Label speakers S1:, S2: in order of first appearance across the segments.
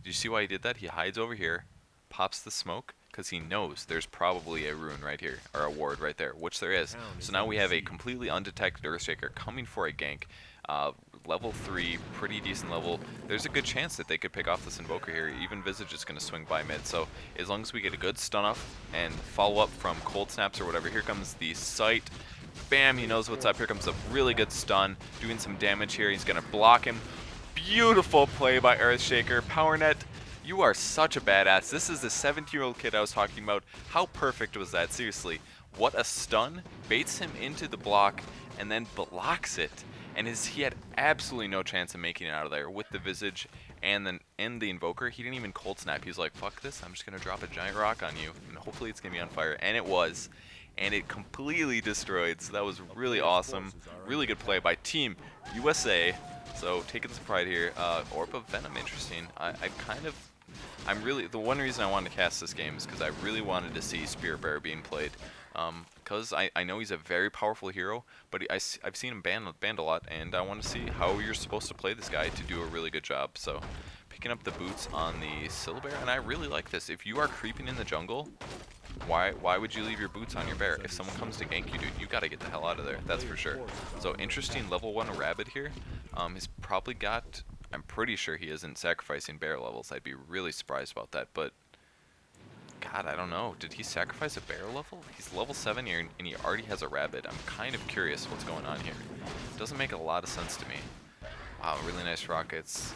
S1: you see why he did that? He hides over here, pops the smoke, because he knows there's probably a rune right here, or a ward right there, which there is. So now we have a completely undetected Earthshaker coming for a gank. Level 3, pretty decent level. There's a good chance that they could pick off this Invoker here. Even Visage is going to swing by mid. So as long as we get a good stun off and follow up from cold snaps or whatever, here comes the sight. Bam, he knows what's up. Here comes a really good stun, doing some damage here. He's going to block him. Beautiful play by Earthshaker. PowerNet, you are such a badass. This is the 17-year-old kid I was talking about. How perfect was that? Seriously, what a stun. Baits him into the block and then blocks it. And he had absolutely no chance of making it out of there with the Visage and the Invoker. He didn't even cold snap. He's like, fuck this, I'm just going to drop a giant rock on you, and hopefully it's going to be on fire. And it was. And it completely destroyed, so that was really awesome. Really good play by Team USA. So taking some pride here. Orb of Venom, interesting. I'm really, the one reason I wanted to cast this game is because I really wanted to see Spear Bear being played. Because I know he's a very powerful hero, but I've seen him banned a lot, and I want to see how you're supposed to play this guy to do a really good job. So picking up the boots on the Syllabear, and I really like this. If you are creeping in the jungle, why would you leave your boots on your bear? If someone comes to gank you, dude, you gotta get the hell out of there. That's for sure. So interesting level 1 Rabbit here. He's probably got, I'm pretty sure he isn't sacrificing bear levels. I'd be really surprised about that, but God, I don't know. Did he sacrifice a bear level? He's level 7 here, and he already has a rabbit. I'm kind of curious what's going on here. Doesn't make a lot of sense to me. Wow, really nice rockets.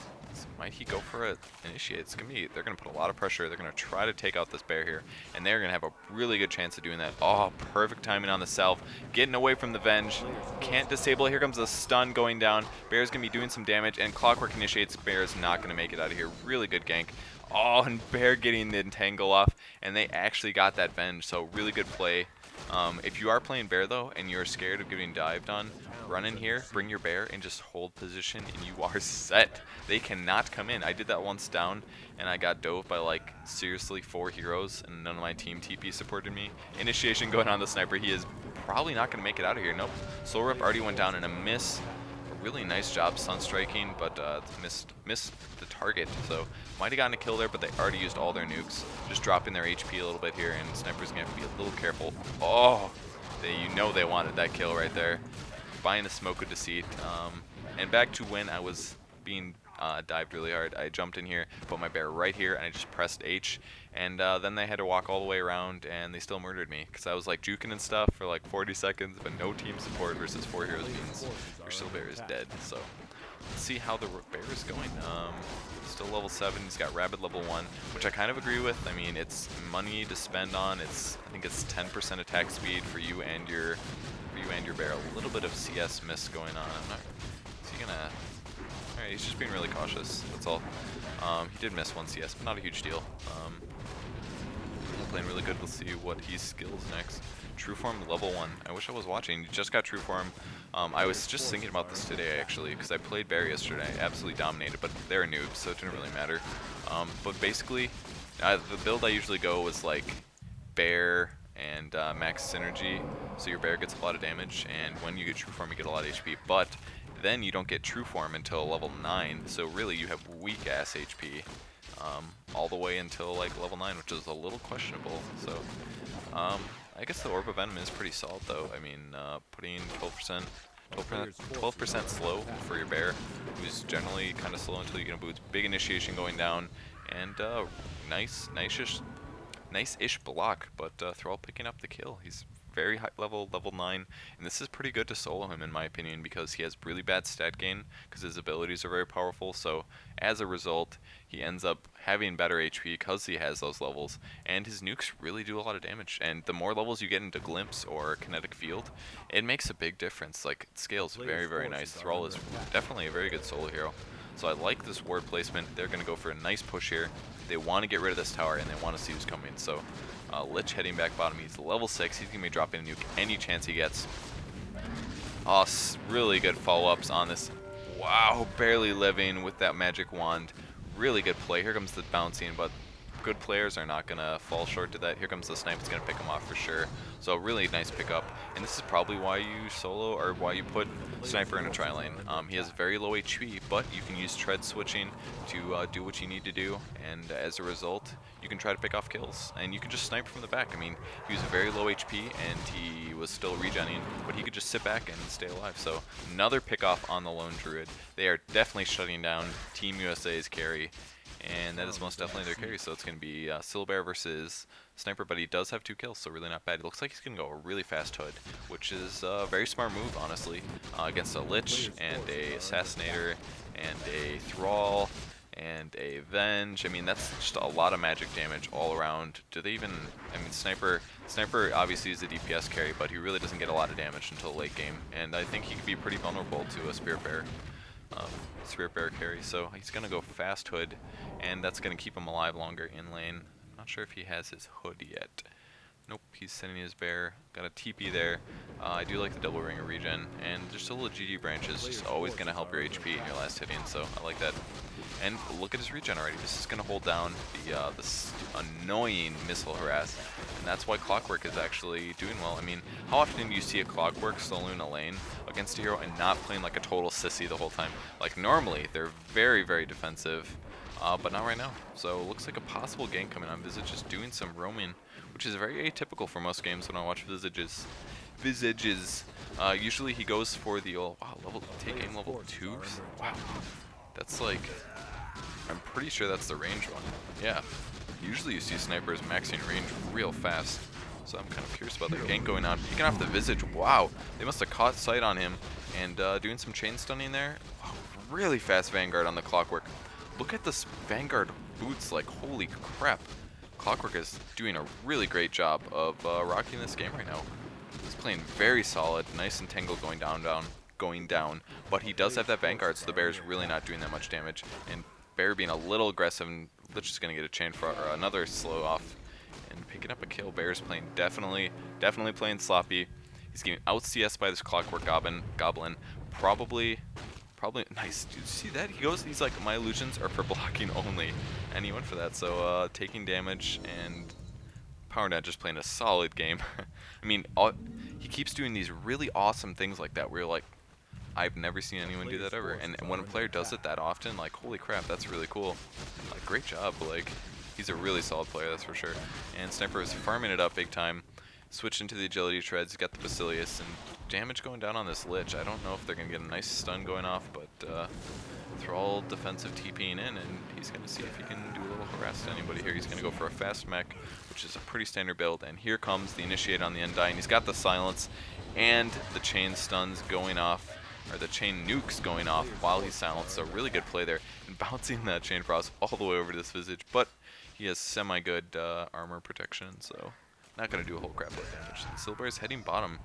S1: Might he go for it? Initiate. They're gonna put a lot of pressure. They're gonna try to take out this bear here, and they're gonna have a really good chance of doing that. Oh, perfect timing on the self. Getting away from the Venge. Can't disable it. Here comes the stun going down. Bear's gonna be doing some damage, and Clockwork initiates. Bear's not gonna make it out of here. Really good gank. Oh, and Bear getting the entangle off, and they actually got that Venge, so really good play. If you are playing Bear, though, and you're scared of getting dived on, run in here, bring your Bear, and just hold position, and you are set. They cannot come in. I did that once down, and I got dove by, like, seriously 4 heroes, and none of my team TP supported me. Initiation going on the Sniper. He is probably not going to make it out of here. Nope. Soul Rip already went down in a miss. Really nice job sun striking, but missed the target. So might have gotten a kill there, but they already used all their nukes. Just dropping their HP a little bit here, and Sniper's gonna have to be a little careful. Oh, you know they wanted that kill right there. Buying the Smoke of Deceit. And back to when I was being dived really hard. I jumped in here, put my bear right here, and I just pressed H. And then they had to walk all the way around, and they still murdered me because I was like juking and stuff for like 40 seconds, but no team support versus 4 heroes means your Syllabear is dead. So let's see how the bear is going. Still level 7. He's got Rabbit level 1, which I kind of agree with. I mean, it's money to spend on. I think it's 10% attack speed for you and your bear. A little bit of CS miss going on. Is he gonna? Alright, he's just being really cautious. That's all. He did miss 1 CS, but not a huge deal. Playing really good. We'll see what he skills next. True Form level 1. I wish I was watching. Just got True Form. I was just thinking about this today actually, because I played Bear yesterday. I absolutely dominated, but they're noobs, so it didn't really matter. But basically, the build I usually go was like Bear and max synergy, so your Bear gets a lot of damage, and when you get True Form, you get a lot of HP. But then you don't get True Form until level 9, so really you have weak ass HP. All the way until like level 9, which is a little questionable. So I guess the Orb of Venom is pretty solid though. I mean, putting 12% slow for your bear, who's generally kind of slow until you get a boots. Big initiation going down, and nice-ish block, but Thrall picking up the kill. He's very high level 9, and this is pretty good to solo him in my opinion, because he has really bad stat gain because his abilities are very powerful. So as a result, he ends up having better HP because he has those levels, and his nukes really do a lot of damage. And the more levels you get into Glimpse or Kinetic Field, it makes a big difference. Like, it scales very, very nice. Thrall is definitely a very good solo hero. So I like this ward placement. They're going to go for a nice push here. They want to get rid of this tower, and they want to see who's coming. So Lich heading back bottom. He's level 6. He's going to be dropping a nuke any chance he gets. Oh, really good follow-ups on this. Wow, barely living with that magic wand. Really good play. Here comes the bouncing, but good players are not going to fall short to that. Here comes the snipe. It's going to pick him off for sure. So really nice pickup. And this is probably why you solo, or why you put Sniper in a tri lane. He has very low HP, but you can use tread switching to do what you need to do. And as a result, you can try to pick off kills. And you can just snipe from the back. I mean, he was very low HP and he was still regenning, but he could just sit back and stay alive. So another pick off on the lone druid. They are definitely shutting down Team USA's carry. And that is most definitely their carry, so it's going to be Silbear versus Sniper, but he does have 2 kills, so really not bad. It looks like he's going to go a really fast hood, which is a very smart move, honestly, against a Lich and a Assassinator and a Thrall and a Venge. I mean, that's just a lot of magic damage all around. Do they even... I mean, Sniper obviously is a DPS carry, but he really doesn't get a lot of damage until late game, and I think he could be pretty vulnerable to a Spirit Bear. Spirit Bear carry, so he's going to go fast hood, and that's going to keep him alive longer in lane. Not sure if he has his hood yet. Nope, he's sending his bear. Got a TP there. I do like the double ring of regen, and just a little GG branch is just always going to help your HP in your last hitting, so I like that. And look at his regen already. This is going to hold down this annoying missile harass, and that's why Clockwork is actually doing well. I mean, how often do you see a Clockwork soloing a lane against a hero and not playing like a total sissy the whole time? Like normally, they're very, very defensive, but not right now. So it looks like a possible gank coming on. Visage is doing some roaming, which is very atypical for most games when I watch Visages. Usually he goes for the old, wow, take aim level 2. Wow, that's like, I'm pretty sure that's the range one. Yeah, usually you see snipers maxing range real fast. So I'm kind of curious about that gank going on. Picking off the Visage, wow, they must have caught sight on him and doing some chain stunning there. Wow, really fast Vanguard on the Clockwork. Look at this Vanguard boots, like holy crap. Clockwork is doing a really great job of rocking this game right now. He's playing very solid, nice and Tangle going down, but he does have that Vanguard, so the Bear's really not doing that much damage. And Bear being a little aggressive, and Lich is going to get a chain for another slow off. And picking up a kill. Bear's playing definitely playing sloppy. He's getting out CS by this Clockwork Goblin. Probably nice. Did you see that? He's like, my illusions are for blocking only. And he went for that. So taking damage, and PowerNet just playing a solid game. I mean, he keeps doing these really awesome things like that where you're like, I've never seen anyone do that ever. And when a player does it that often, like, holy crap, that's really cool. Like, great job. Like, he's a really solid player, that's for sure. And Sniper is farming it up big time. Switch into the agility treads, got the Basilius, and damage going down on this Lich. I don't know if they're going to get a nice stun going off, but Thrall defensive TPing in, and he's going to see if he can do a little harass to anybody here. He's going to go for a fast mech, which is a pretty standard build, and here comes the Initiate on the Undying. He's got the silence, and the chain stuns going off, or the chain nukes going off while he's silenced, so really good play there, and bouncing that Chain Frost all the way over to this Visage, but he has semi-good armor protection, so not going to do a whole crap load damage. Silbear is heading bottom.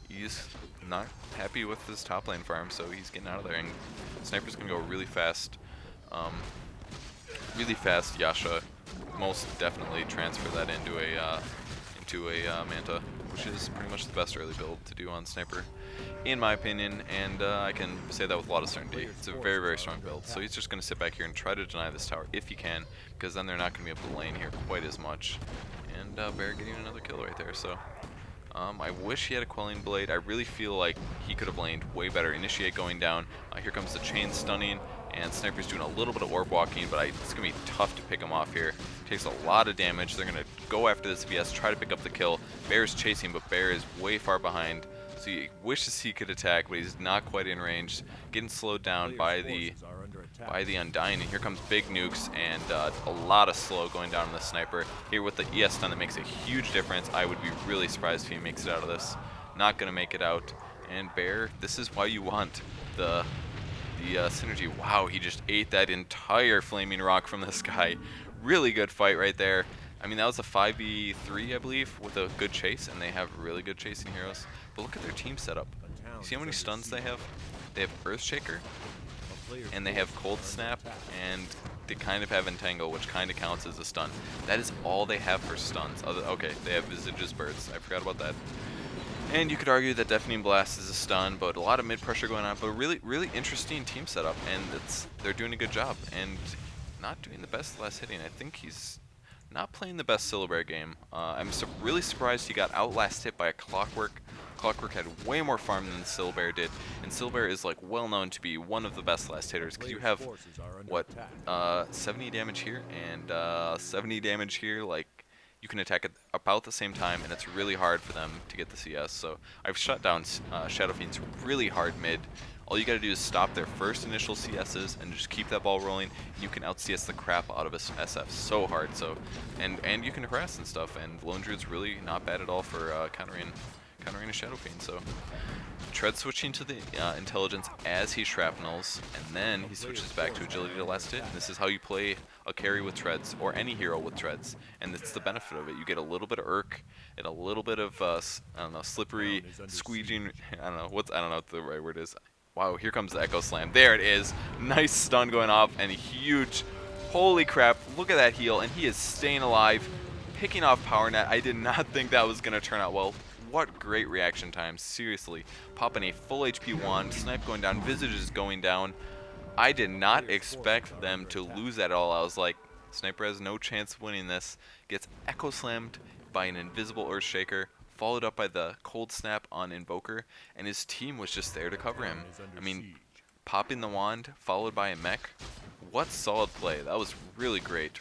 S1: He's not happy with his top lane farm, so he's getting out of there, and Sniper's going to go really fast. Yasha, most definitely transfer that into a Manta, which is pretty much the best early build to do on Sniper, in my opinion, and I can say that with a lot of certainty. It's a very, very strong build, so he's just going to sit back here and try to deny this tower if he can, because then they're not going to be able to lane here quite as much. And Bear getting another kill right there, so I wish he had a Quelling Blade. I really feel like he could have laned way better. Initiate going down. Here comes the chain stunning, and Sniper's doing a little bit of orb walking, but it's going to be tough to pick him off here. Takes a lot of damage. They're going to go after this VS, try to pick up the kill. Bear's chasing, but Bear is way far behind. So he wishes he could attack, but he's not quite in range. Getting slowed down by the Undying, and here comes big nukes and a lot of slow going down on the Sniper. Here with the ES stun that makes a huge difference. I would be really surprised if he makes it out of this. Not going to make it out. And Bear, this is why you want the synergy. Wow, he just ate that entire flaming rock from this guy. Really good fight right there. I mean, that was a 5v3, I believe, with a good chase, and they have really good chasing heroes. But look at their team setup. You see how many stuns they have? They have Earthshaker, and they have Cold Snap, and they kind of have Entangle, which kind of counts as a stun. That is all they have for stuns. Okay, they have Visage's Birds. I forgot about that. And you could argue that Deafening Blast is a stun, but a lot of mid-pressure going on. But really, really interesting team setup, and they're doing a good job. And not doing the best last hitting. I think he's not playing the best Syllabare game. I'm really surprised he got outlast hit by a Clockwork. Clockwork had way more farm than Syllabare did, and Syllabare is like well known to be one of the best last hitters because you have what 70 damage here and 70 damage here. Like you can attack at about the same time, and it's really hard for them to get the CS. So I've shut down Shadow Fiends really hard mid. All you gotta do is stop their first initial CSs and just keep that ball rolling. You can out CS the crap out of a SF so hard. So, and you can harass and stuff. And Lone Druid's really not bad at all for countering a Shadow Fiend. So, Tread switching to the intelligence as he shrapnels, and then he switches back to agility to last hit. And this is how you play a carry with treads, or any hero with treads. And it's the benefit of it. You get a little bit of irk and a little bit of I don't know, slippery squeeging. I don't know what the right word is. Wow, here comes the Echo Slam. There it is. Nice stun going off and a huge, holy crap, look at that heal, and he is staying alive, picking off Power Net. I did not think that was going to turn out well. What great reaction time, seriously. Popping a full HP wand, Snipe going down, Visage is going down. I did not expect them to lose that at all. I was like, Sniper has no chance of winning this. Gets Echo Slammed by an invisible Earthshaker, followed up by the Cold Snap on Invoker, and his team was just there to cover him. I mean, popping the wand, followed by a mech. What solid play. That was really great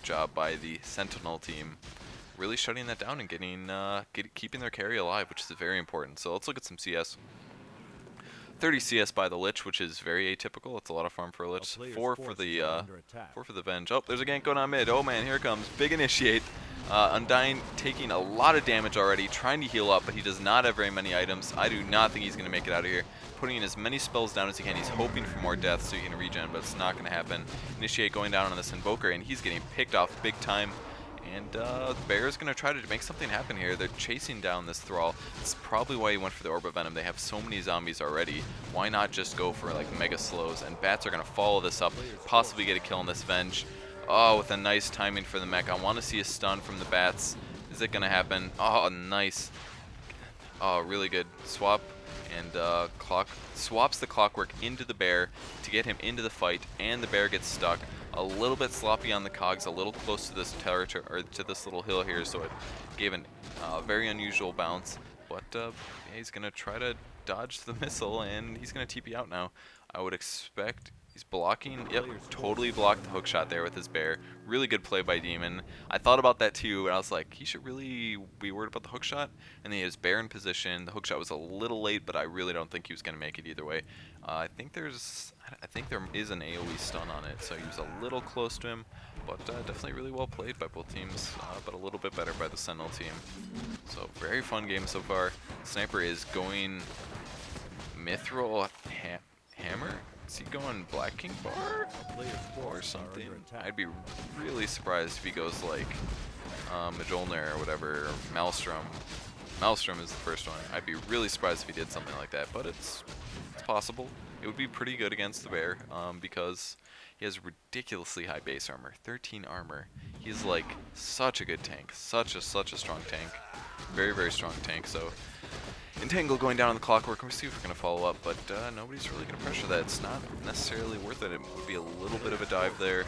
S1: job by the Sentinel team. Really shutting that down and keeping their carry alive, which is very important. So let's look at some CS. 30 CS by the Lich, which is very atypical. It's a lot of farm for a Lich. 4 for the Venge. Oh, there's a gank going on mid. Oh man, here it comes. Big initiate. Undying taking a lot of damage already, trying to heal up, but he does not have very many items. I do not think he's going to make it out of here. Putting in as many spells down as he can. He's hoping for more death so he can regen, but it's not going to happen. Initiate going down on this Invoker, and he's getting picked off big time. And Bear is going to try to make something happen here. They're chasing down this Thrall. That's probably why he went for the Orb of Venom. They have so many zombies already. Why not just go for like mega slows? And Bats are going to follow this up, possibly get a kill on this Venge. Oh, with a nice timing for the mech. I want to see a stun from the Bats. Is it going to happen? Oh, nice. Oh, really good. Swap. And swaps the Clockwork into the Bear to get him into the fight. And the Bear gets stuck. A little bit sloppy on the cogs, a little close to this territory, or to this little hill here, so it gave a very unusual bounce. But yeah, he's going to try to dodge the missile, and he's going to TP out now. I would expect he's blocking. Yep, totally blocked the hook shot there with his Bear. Really good play by Demon. I thought about that too, and I was like, he should really be worried about the hook shot. And then he has Bear in position. The hook shot was a little late, but I really don't think he was going to make it either way. I think there is an AoE stun on it, so he was a little close to him, but definitely really well played by both teams, but a little bit better by the Sentinel team. So very fun game so far. Sniper is going Mithril Hammer. Is he going Black King Bar or something? I'd be really surprised if he goes like Mjolnir or whatever, or Maelstrom. Maelstrom is the first one. I'd be really surprised if he did something like that, but it's possible. It would be pretty good against the Bear because he has ridiculously high base armor, 13 armor. He's like such a good tank, such a strong tank, very strong tank. So Entangle going down on the Clockwork. We'll see if we're going to follow up, but nobody's really going to pressure that. It's not necessarily worth it. It would be a little bit of a dive there.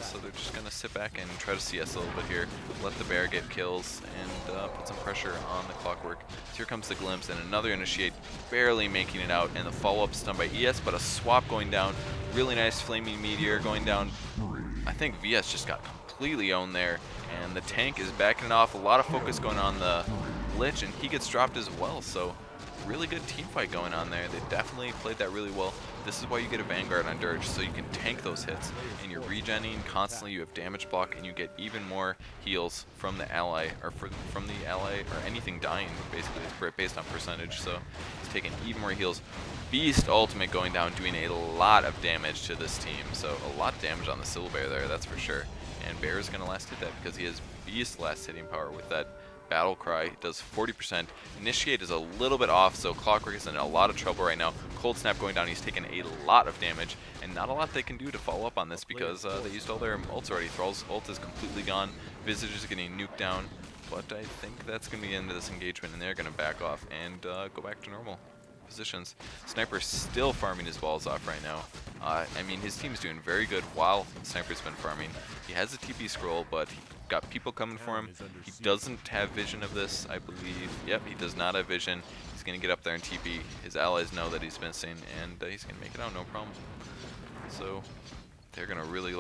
S1: So they're just going to sit back and try to CS a little bit here. Let the Bear get kills and put some pressure on the Clockwork. So here comes the Glimpse and another Initiate, barely making it out. And the follow-up stun by ES, but a swap going down. Really nice Flaming Meteor going down. I think VS just got completely owned there. And the tank is backing it off. A lot of focus going on the Lich, and he gets dropped as well. So really good team fight going on there. They definitely played that really well. This is why you get a Vanguard on Dirge, so you can tank those hits, and you're regenning constantly. You have damage block, and you get even more heals from the ally, or from the ally, or anything dying. Basically, it's based on percentage, so it's taking even more heals. Beast ultimate going down, doing a lot of damage to this team. So a lot of damage on the Syllabare there, that's for sure. And Bear is going to last hit that because he has Beast last hitting power with that Battle Cry. Does 40%. Initiate is a little bit off, so Clockwork is in a lot of trouble right now. Cold Snap going down, he's taken a lot of damage, and not a lot they can do to follow up on this because they used all their ults already. Thrall's ult is completely gone. Visage is getting nuked down, but I think that's going to be the end of this engagement, and they're going to back off and go back to normal positions. Sniper's still farming his balls off right now. I mean, his team's doing very good while Sniper's been farming. He has a TP scroll, but got people coming for him. He doesn't have vision of this, I believe. Yep, he does not have vision. He's going to get up there and TP. His allies know that he's missing, and he's going to make it out, no problem. So they're going to really look